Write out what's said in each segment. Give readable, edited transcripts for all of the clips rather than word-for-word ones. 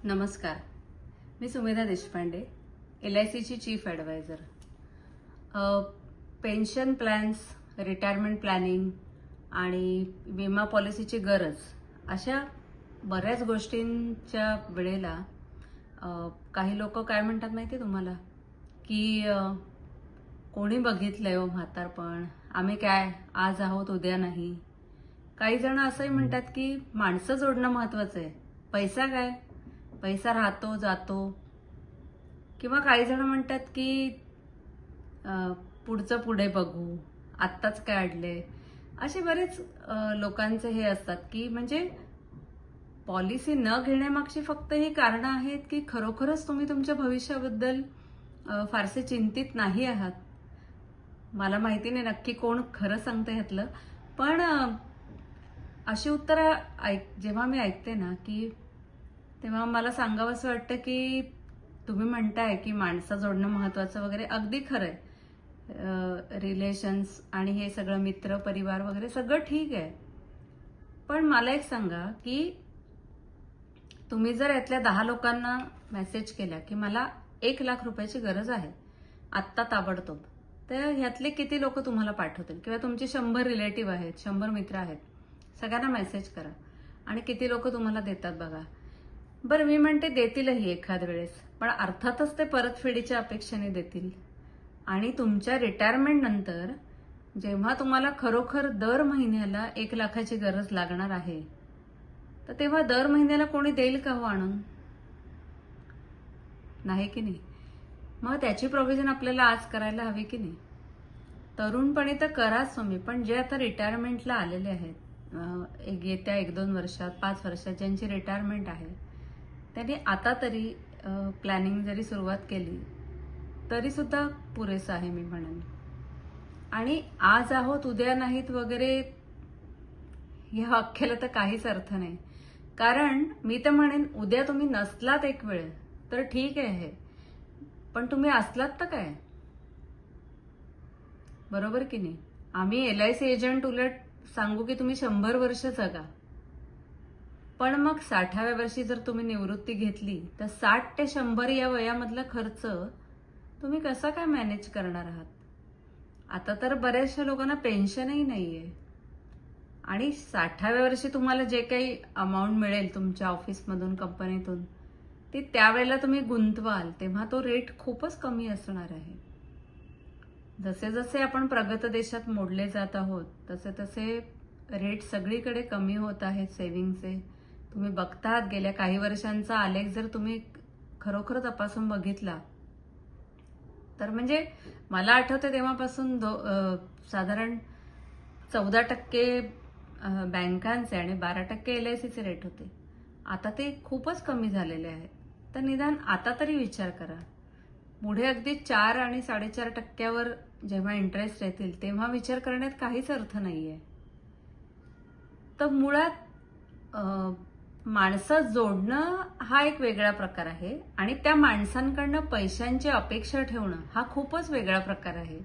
नमस्कार. मी सुमेधा देशपांडे, LICची chief advisor. Pension plans, retirement planning आणि विमा पॉलिसीची गरज अशा बऱ्याच गोष्टींच्या वेळेला काही लोक काय म्हणतात माहिती तुम्हाला की कोणी बघितलंय हो म्हातारपण, आम्ही काय आज आहोत उद्या नाही. काही जण असंही म्हणतात की माणसं जोडणं महत्वाचं आहे, पैसा काय, पैसा राहतो जातो. किंवा काही जण म्हणतात की पुढचं पुढे बघू, आत्ताच काय अडले. असे बरेच लोकांचे हे असतात की म्हणजे पॉलिसी न घेण्यामागची फक्त ही कारणं आहेत की खरोखरच तुम्ही तुमच्या भविष्याबद्दल फारसे चिंतित नाही आहात. मला माहिती नाही नक्की कोण खरं सांगतं ह्यातलं, पण अशी उत्तरं जेव्हा मी ऐकते ना की तेव्हा मला सांगावंसं वाटतं की तुम्ही म्हणताय की माणसं जोडणं महत्वाचं वगैरे, अगदी खरंय. रिलेशन्स आणि हे सगळं मित्र परिवार वगैरे सगळं ठीक आहे, पण मला एक सांगा की तुम्ही जर यातल्या 10 लोकांना मेसेज केला की मला 1,00,000 रुपयाची गरज आहे आत्ता ताबडतोब, तर ह्यातले किती लोक तुम्हाला पाठवतील? किंवा तुमचे 100 रिलेटिव्ह आहेत, 100 मित्र आहेत, सगळ्यांना मेसेज करा आणि किती लोक तुम्हाला देतात बघा. बरं, मी म्हणते देतीलही एखाद वेळेस, पण अर्थातच ते परतफेडीच्या अपेक्षेने देतील. आणि तुमच्या रिटायरमेंट नंतर जेव्हा तुम्हाला खरोखर दर महिन्याला 1,00,000ची गरज लागणार आहे, तर तेव्हा दर महिन्याला कोणी देईल का हो आणून? नाही की नाही? मग त्याची प्रोव्हिजन आपल्याला आज करायला हवी की नाही? तरुणपणी तर कराच तुम्ही, पण जे आता रिटायरमेंटला आलेले आहेत, येत्या 1-2 वर्षात 5 वर्षात ज्यांची रिटायरमेंट आहे, त्यांनी आता तरी प्लॅनिंग जरी सुरुवात केली तरी सुद्धा पुरेसं आहे मी म्हणेन. आणि आज आहोत उद्या नाहीत वगैरे या वाक्याला तर काहीच अर्थ नाही. कारण मी तर म्हणेन उद्या तुम्ही नसलात एक वेळ तर ठीक आहे, पण तुम्ही असलात तर काय? बरोबर की नाही? आम्ही LIC एजंट उलट सांगू की तुम्ही 100 वर्ष जगा, पण मग 60व्या वर्षी जर तुम्ही निवृत्ती घेतली तर 60 ते 100 या वयामधला खर्च तुम्ही कसा काय मॅनेज करणार आहात? आता तर बऱ्याचशा लोकांना पेन्शनही नाहीये आणि 60व्या वर्षी तुम्हाला जे काही अमाऊंट मिळेल तुमच्या ऑफिसमधून, कंपनीतून, ती त्यावेळेला तुम्ही गुंतवाल तेव्हा तो रेट खूपच कमी असणार आहे. जसे जसे आपण प्रगत देशात मोडले जात आहोत तसे तसे रेट सगळीकडे कमी होत आहेत सेव्हिंगचे. तुम्ही बघतात गेल्या काही वर्षांचा आलेख जर तुम्ही खरोखर तपासून बघितला तर म्हणजे मला आठवतं तेव्हापासून साधारण 14% बँकांचे आणि 12% LICचे रेट होते. आता ते खूपच कमी झालेले आहेत. तर निदान आता तरी विचार करा. पुढे अगदी 4 आणि 4.5% जेव्हा इंटरेस्ट येतील तेव्हा विचार करण्यात काहीच अर्थ नाहीये. तर मुळात माणसं जोडणं हा एक वेगळा प्रकार आहे आणि त्या माणसांकडनं पैशांची अपेक्षा ठेवणं हा खूपच वेगळा प्रकार आहे.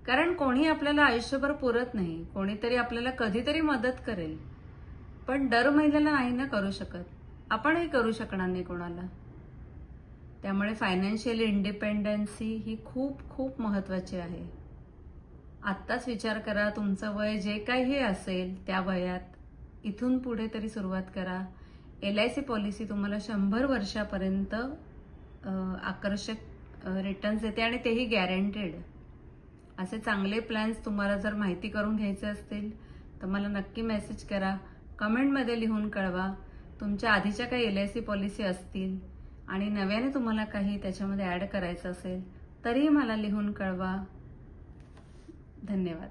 कारण कोणी आपल्याला आयुष्यभर पुरत नाही, कोणीतरी आपल्याला कधीतरी मदत करेल, पण दर महिन्याला नाही ना करू शकत. आपणही करू शकणार नाही कोणाला. त्यामुळे फायनान्शियल इंडिपेंडन्सी ही खूप खूप महत्वाची आहे. आत्ताच विचार करा, तुमचं वय जे काही असेल त्या वयात इथून पुढे तरी सुरुवात करा. LIC पॉलिसी तुम्हाला 100 वर्षापर्यंत आकर्षक रिटर्न्स देते आणि तेही गॅरंटेड. असे चांगले प्लॅन्स तुम्हाला जर माहिती करून घ्यायचे असतील तर मला नक्की मेसेज करा, कमेंटमध्ये लिहून कळवा. तुमच्या आधीच्या काही LIC पॉलिसी असतील आणि नव्याने तुम्हाला काही त्याच्यामध्ये ऍड करायचं असेल तरीही मला लिहून कळवा. धन्यवाद.